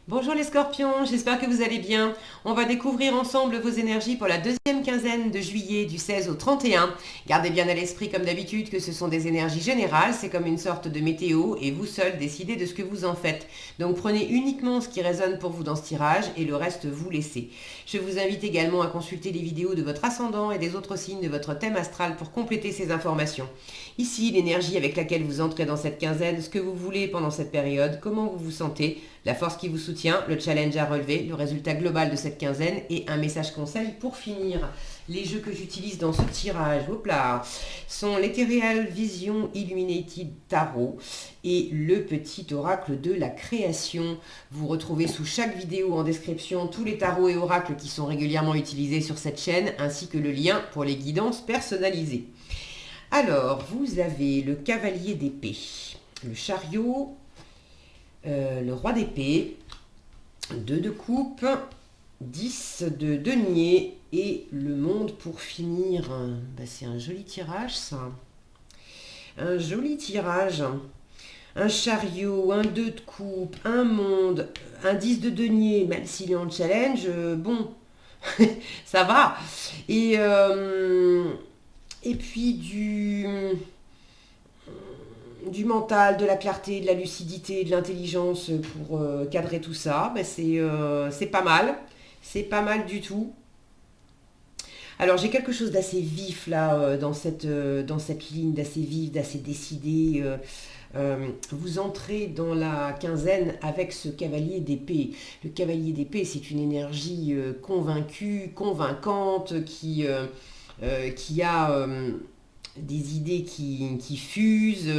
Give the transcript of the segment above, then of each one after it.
Bonjour les scorpions, j'espère que vous allez bien. On va découvrir ensemble vos énergies pour la deuxième quinzaine de juillet du 16 au 31. Gardez bien à l'esprit comme d'habitude que ce sont des énergies générales, c'est comme une sorte de météo et vous seul décidez de ce que vous en faites. Donc prenez uniquement ce qui résonne pour vous dans ce tirage et le reste vous laissez. Je vous invite également à consulter les vidéos de votre ascendant et des autres signes de votre thème astral pour compléter ces informations. Ici, l'énergie avec laquelle vous entrez dans cette quinzaine, ce que vous voulez pendant cette période, comment vous vous sentez, la force qui vous soutient, le challenge à relever, le résultat global de cette quinzaine et un message conseil pour finir. Les jeux que j'utilise dans ce tirage, hop là, sont l'Ethereal Vision Illuminated Tarot et le petit oracle de la création. Vous retrouvez sous chaque vidéo en description tous les tarots et oracles qui sont régulièrement utilisés sur cette chaîne ainsi que le lien pour les guidances personnalisées. Alors, vous avez le cavalier d'épée, le chariot, le roi d'épée, 2 de coupe, 10 de denier et le monde pour finir. C'est un joli tirage ça. Un joli tirage. Un chariot, un 2 de coupe, un monde, un 10 de denier, même s'il est en challenge, bon, ça va. Et puis du mental, de la clarté, de la lucidité, de l'intelligence pour cadrer tout ça, c'est pas mal. C'est pas mal du tout. Alors j'ai quelque chose d'assez vif là dans cette ligne, d'assez vif, d'assez décidé. Vous entrez dans la quinzaine avec ce cavalier d'épée. Le cavalier d'épée, c'est une énergie convaincue, convaincante, qui a des idées qui fusent.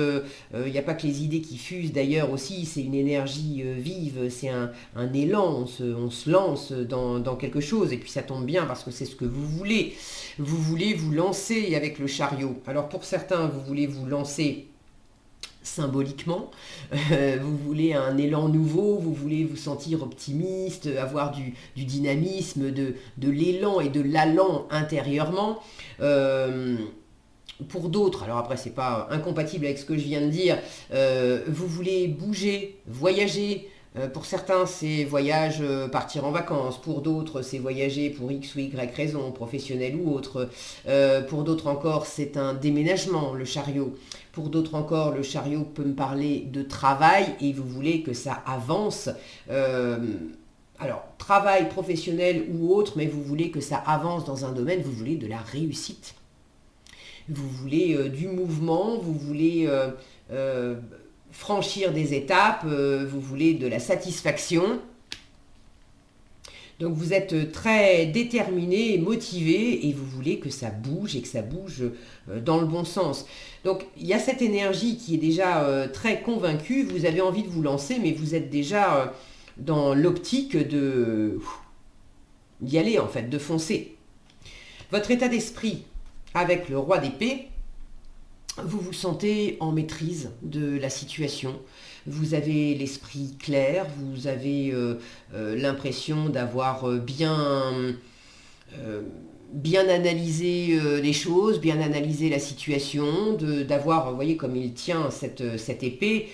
Il n'y a pas que les idées qui fusent d'ailleurs aussi, c'est une énergie vive, c'est un élan, on se lance dans quelque chose et puis ça tombe bien parce que c'est ce que vous voulez. Vous voulez vous lancer avec le chariot. Alors pour certains, vous voulez vous lancer symboliquement, vous voulez un élan nouveau, vous voulez vous sentir optimiste, avoir du dynamisme, de l'élan et de l'allant intérieurement. Pour d'autres, alors après c'est pas incompatible avec ce que je viens de dire, vous voulez bouger, voyager. Pour certains c'est voyage, partir en vacances, pour d'autres c'est voyager pour X ou Y raison, professionnelle ou autre. Pour d'autres encore c'est un déménagement, le chariot. Pour d'autres encore le chariot peut me parler de travail et vous voulez que ça avance. Alors travail professionnel ou autre, mais vous voulez que ça avance dans un domaine, vous voulez de la réussite. Vous voulez du mouvement, vous voulez franchir des étapes, vous voulez de la satisfaction. Donc vous êtes très déterminé, motivé et vous voulez que ça bouge et que ça bouge dans le bon sens. Donc il y a cette énergie qui est déjà très convaincue, vous avez envie de vous lancer mais vous êtes déjà dans l'optique d'y aller en fait, de foncer. Votre état d'esprit avec le roi d'épée, vous vous sentez en maîtrise de la situation, vous avez l'esprit clair, vous avez l'impression d'avoir bien analysé les choses, bien analysé la situation, d'avoir, vous voyez comme il tient cette épée,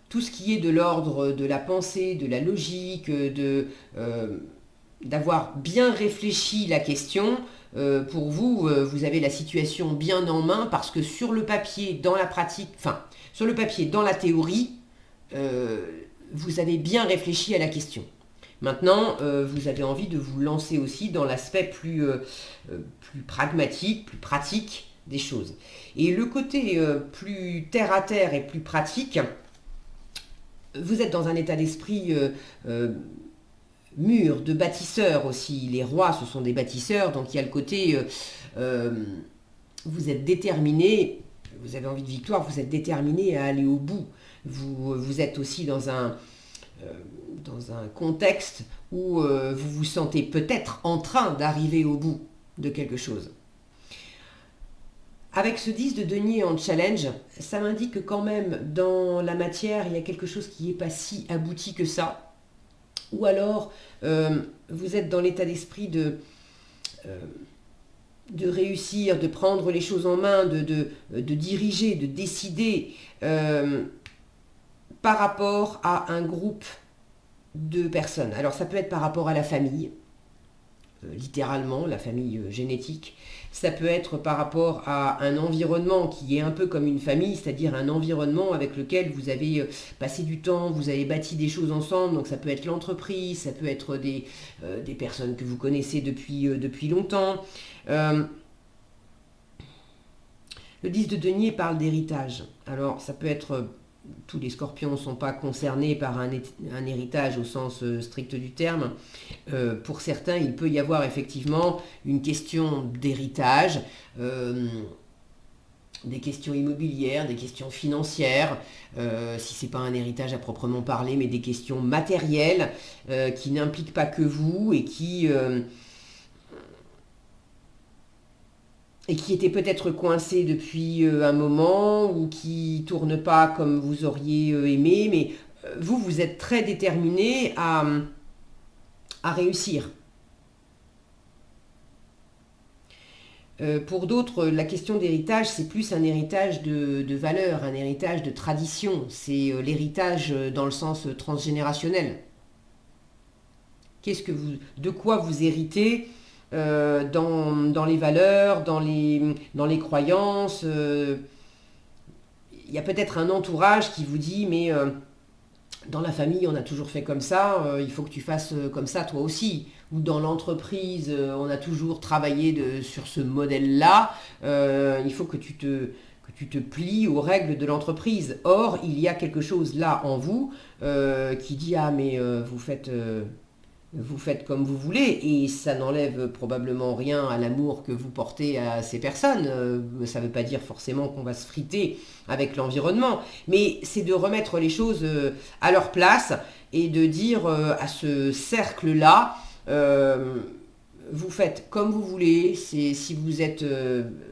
tout ce qui est de l'ordre de la pensée, de la logique, d'avoir bien réfléchi la question. Pour vous, vous avez la situation bien en main parce que sur le papier, dans la pratique, enfin, sur le papier, dans la théorie, vous avez bien réfléchi à la question. Maintenant, vous avez envie de vous lancer aussi dans l'aspect plus pragmatique, plus pratique des choses. Et le côté plus terre à terre et plus pratique, vous êtes dans un état d'esprit mûr, de bâtisseur aussi. Les rois, ce sont des bâtisseurs, donc il y a le côté, vous êtes déterminé, vous avez envie de victoire, vous êtes déterminé à aller au bout. Vous êtes aussi dans un contexte où vous vous sentez peut-être en train d'arriver au bout de quelque chose. Avec ce 10 de denier en challenge, ça m'indique que quand même dans la matière, il y a quelque chose qui n'est pas si abouti que ça. Ou alors, vous êtes dans l'état d'esprit de réussir, de prendre les choses en main, de diriger, de décider par rapport à un groupe de personnes. Alors ça peut être par rapport à la famille, littéralement, la famille génétique. Ça peut être par rapport à un environnement qui est un peu comme une famille, c'est-à-dire un environnement avec lequel vous avez passé du temps, vous avez bâti des choses ensemble. Donc ça peut être l'entreprise, ça peut être des personnes que vous connaissez depuis longtemps. Le 10 de denier parle d'héritage. Alors ça peut être... tous les scorpions ne sont pas concernés par un héritage au sens strict du terme. Pour certains, il peut y avoir effectivement une question d'héritage, des questions immobilières, des questions financières, si ce n'est pas un héritage à proprement parler, mais des questions matérielles qui n'impliquent pas que vous et qui était peut-être coincé depuis un moment ou qui tourne pas comme vous auriez aimé, mais vous êtes très déterminé à réussir. Pour d'autres, la question d'héritage, c'est plus un héritage de valeurs, un héritage de tradition. C'est l'héritage dans le sens transgénérationnel. De quoi vous héritez dans les valeurs, dans les croyances. Il y a peut-être un entourage qui vous dit, mais dans la famille, on a toujours fait comme ça, il faut que tu fasses comme ça toi aussi. Ou dans l'entreprise, on a toujours travaillé sur ce modèle-là, il faut que tu te plies aux règles de l'entreprise. Or, il y a quelque chose là en vous qui dit, ah mais vous faites comme vous voulez, et ça n'enlève probablement rien à l'amour que vous portez à ces personnes. Ça ne veut pas dire forcément qu'on va se friter avec l'environnement, mais c'est de remettre les choses à leur place et de dire à ce cercle-là, vous faites comme vous voulez. Si vous êtes,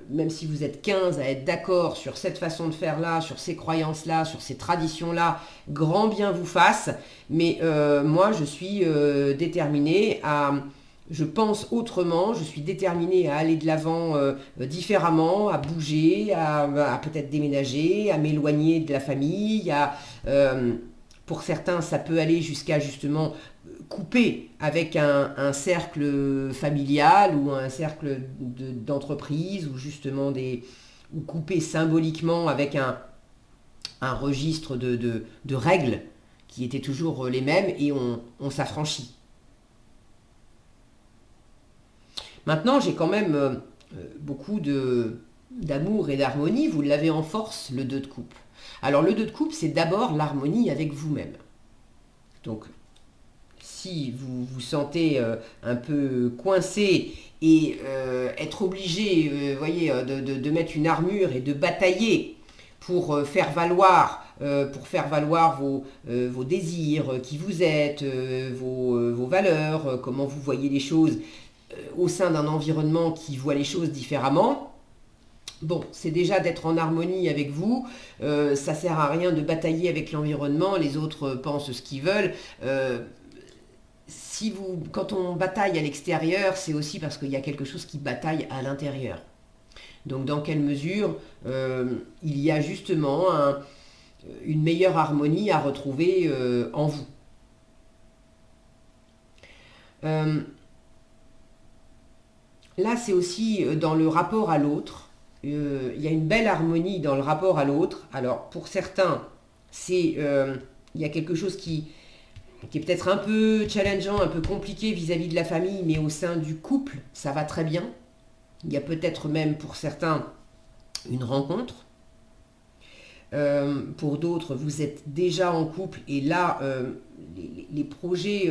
même si vous êtes 15 à être d'accord sur cette façon de faire là, sur ces croyances là, sur ces traditions là, grand bien vous fasse. Mais moi je suis déterminée je pense autrement, je suis déterminée à aller de l'avant différemment, à bouger, à peut-être déménager, à m'éloigner de la famille. Pour certains, ça peut aller jusqu'à justement couper avec un cercle familial ou un cercle d'entreprise ou justement ou couper symboliquement avec un registre de règles qui étaient toujours les mêmes et on s'affranchit. Maintenant, j'ai quand même beaucoup d'amour et d'harmonie. Vous l'avez en force, le 2 de coupe. Alors le 2 de coupe, c'est d'abord l'harmonie avec vous-même. Donc, si vous vous sentez un peu coincé et être obligé, voyez, de mettre une armure et de batailler pour faire valoir vos désirs, qui vous êtes, vos valeurs, comment vous voyez les choses au sein d'un environnement qui voit les choses différemment. Bon, c'est déjà d'être en harmonie avec vous, ça sert à rien de batailler avec l'environnement, les autres pensent ce qu'ils veulent. Quand on bataille à l'extérieur, c'est aussi parce qu'il y a quelque chose qui bataille à l'intérieur. Donc dans quelle mesure il y a justement une meilleure harmonie à retrouver en vous. Là, c'est aussi dans le rapport à l'autre. Il y a une belle harmonie dans le rapport à l'autre. Alors, pour certains, il y a quelque chose qui est peut-être un peu challengeant, un peu compliqué vis-à-vis de la famille, mais au sein du couple, ça va très bien. Il y a peut-être même pour certains une rencontre. Pour d'autres, vous êtes déjà en couple et là, les projets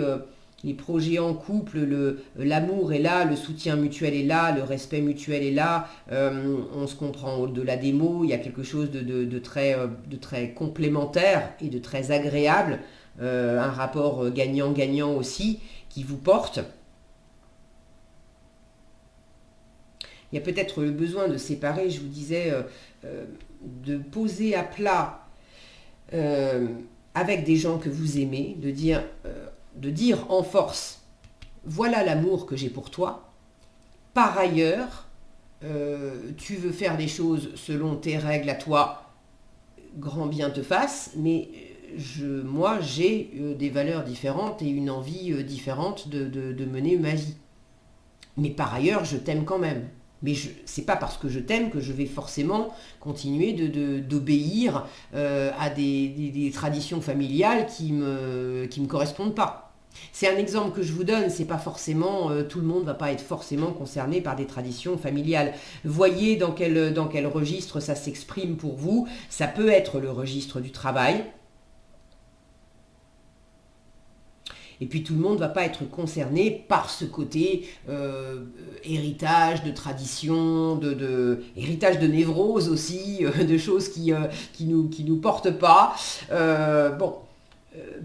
en couple, l'amour est là, le soutien mutuel est là, le respect mutuel est là, on se comprend au-delà des mots, il y a quelque chose de très complémentaire et de très agréable, un rapport gagnant-gagnant aussi qui vous porte. Il y a peut-être le besoin de séparer, je vous disais, de poser à plat avec des gens que vous aimez, de dire en force, voilà l'amour que j'ai pour toi. Par ailleurs, tu veux faire des choses selon tes règles à toi, grand bien te fasse, mais moi, j'ai des valeurs différentes et une envie différente de mener ma vie. Mais par ailleurs, je t'aime quand même. Mais c'est pas parce que je t'aime que je vais forcément continuer d'obéir à des traditions familiales qui me correspondent pas. C'est un exemple que je vous donne, c'est pas forcément, tout le monde va pas être forcément concerné par des traditions familiales. Voyez dans quel registre ça s'exprime pour vous. Ça peut être le registre du travail. Et puis tout le monde ne va pas être concerné par ce côté héritage de tradition, héritage de névrose aussi, de choses qui nous portent pas. Bon,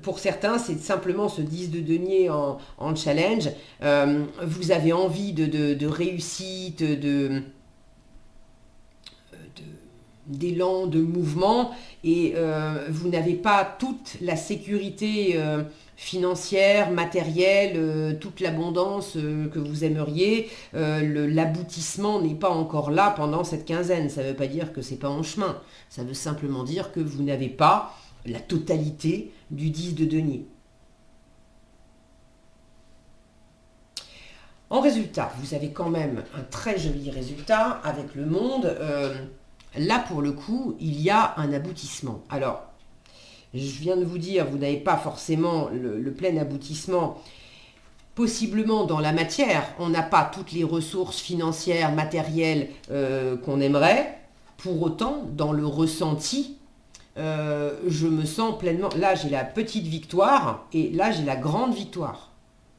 pour certains, c'est simplement ce 10 de denier en challenge. Vous avez envie de réussite, d'élan, de mouvement, et vous n'avez pas toute la sécurité financière, matérielle, toute l'abondance que vous aimeriez. L'aboutissement n'est pas encore là pendant cette quinzaine. Ça ne veut pas dire que c'est pas en chemin. Ça veut simplement dire que vous n'avez pas la totalité du 10 de denier. En résultat, vous avez quand même un très joli résultat avec le monde. Là, pour le coup, il y a un aboutissement. Alors, je viens de vous dire, vous n'avez pas forcément le plein aboutissement. Possiblement dans la matière, on n'a pas toutes les ressources financières, matérielles qu'on aimerait. Pour autant, dans le ressenti, je me sens pleinement... Là, j'ai la petite victoire et là, j'ai la grande victoire.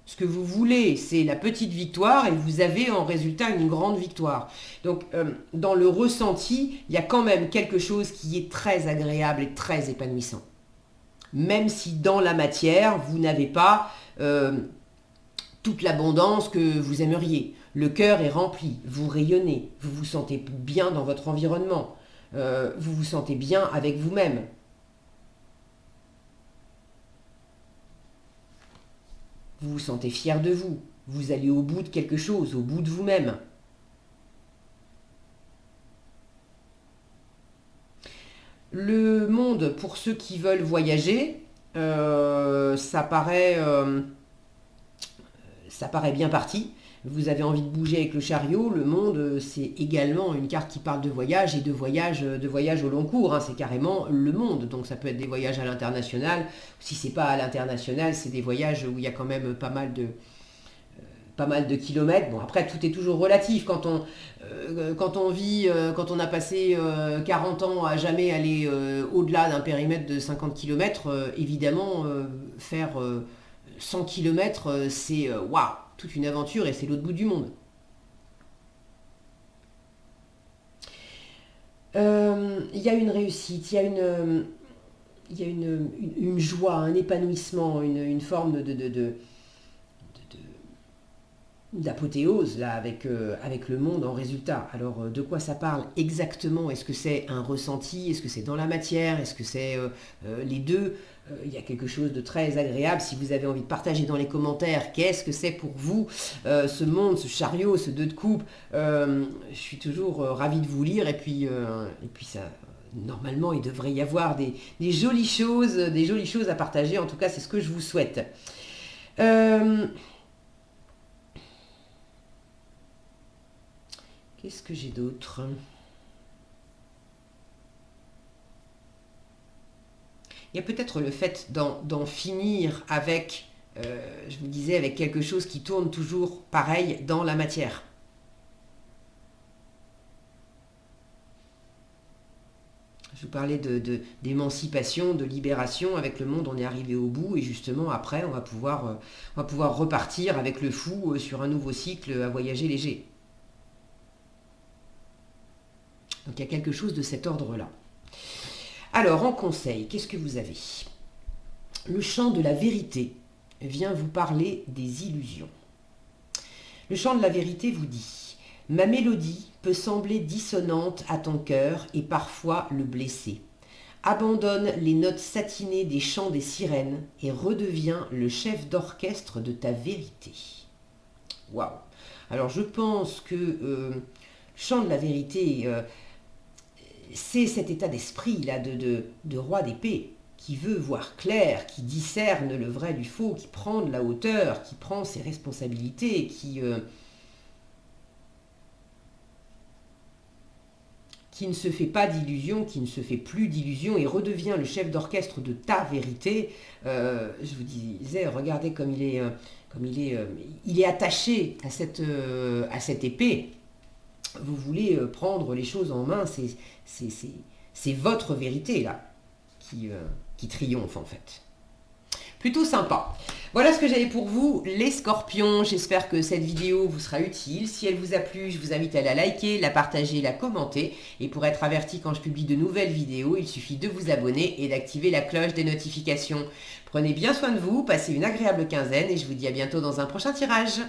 Ce que vous voulez, c'est la petite victoire et vous avez en résultat une grande victoire. Donc, dans le ressenti, il y a quand même quelque chose qui est très agréable et très épanouissant. Même si dans la matière, vous n'avez pas toute l'abondance que vous aimeriez. Le cœur est rempli, vous rayonnez, vous vous sentez bien dans votre environnement, vous vous sentez bien avec vous-même. Vous vous sentez fier de vous, vous allez au bout de quelque chose, au bout de vous-même. Le monde, pour ceux qui veulent voyager, ça paraît bien parti. Vous avez envie de bouger avec le chariot. Le monde, c'est également une carte qui parle de voyage et de voyage au long cours. Hein. C'est carrément le monde. Donc ça peut être des voyages à l'international. Si c'est pas à l'international, c'est des voyages où il y a quand même pas mal de kilomètres. Bon, après, tout est toujours relatif. Quand on a passé 40 ans à jamais aller au-delà d'un périmètre de 50 km, évidemment, faire 100 km, c'est waouh, toute une aventure et c'est l'autre bout du monde. Il y a une réussite, il y a une joie, un épanouissement, une forme d'apothéose là avec le monde en résultat. Alors de quoi ça parle exactement? Est-ce que c'est un ressenti? Est-ce que c'est dans la matière? Est-ce que c'est les deux? Il y a quelque chose de très agréable. Si vous avez envie de partager dans les commentaires qu'est-ce que c'est pour vous ce monde, ce chariot, ce 2 de coupe, je suis toujours ravie de vous lire et puis ça... Normalement, il devrait y avoir des jolies choses à partager. En tout cas, c'est ce que je vous souhaite. Qu'est-ce que j'ai d'autre? Il y a peut-être le fait d'en finir avec, je vous disais, avec quelque chose qui tourne toujours pareil dans la matière. Je vous parlais d'émancipation, de libération. Avec le monde, on est arrivé au bout et justement, après, on va pouvoir repartir avec le fou sur un nouveau cycle à voyager léger. Donc il y a quelque chose de cet ordre-là. Alors, en conseil, qu'est-ce que vous avez? Le chant de la vérité vient vous parler des illusions. Le chant de la vérité vous dit « Ma mélodie peut sembler dissonante à ton cœur et parfois le blesser. Abandonne les notes satinées des chants des sirènes et redeviens le chef d'orchestre de ta vérité. » Waouh! Alors, je pense que le chant de la vérité... c'est cet état d'esprit là de roi d'épée qui veut voir clair, qui discerne le vrai du faux, qui prend de la hauteur, qui prend ses responsabilités, qui ne se fait pas d'illusions, qui ne se fait plus d'illusions et redevient le chef d'orchestre de ta vérité. Je vous disais, regardez comme il est attaché à cette épée. Vous voulez prendre les choses en main, c'est votre vérité là qui triomphe en fait. Plutôt sympa. Voilà ce que j'avais pour vous, les scorpions. J'espère que cette vidéo vous sera utile. Si elle vous a plu, je vous invite à la liker, la partager, la commenter. Et pour être averti quand je publie de nouvelles vidéos, il suffit de vous abonner et d'activer la cloche des notifications. Prenez bien soin de vous, passez une agréable quinzaine et je vous dis à bientôt dans un prochain tirage.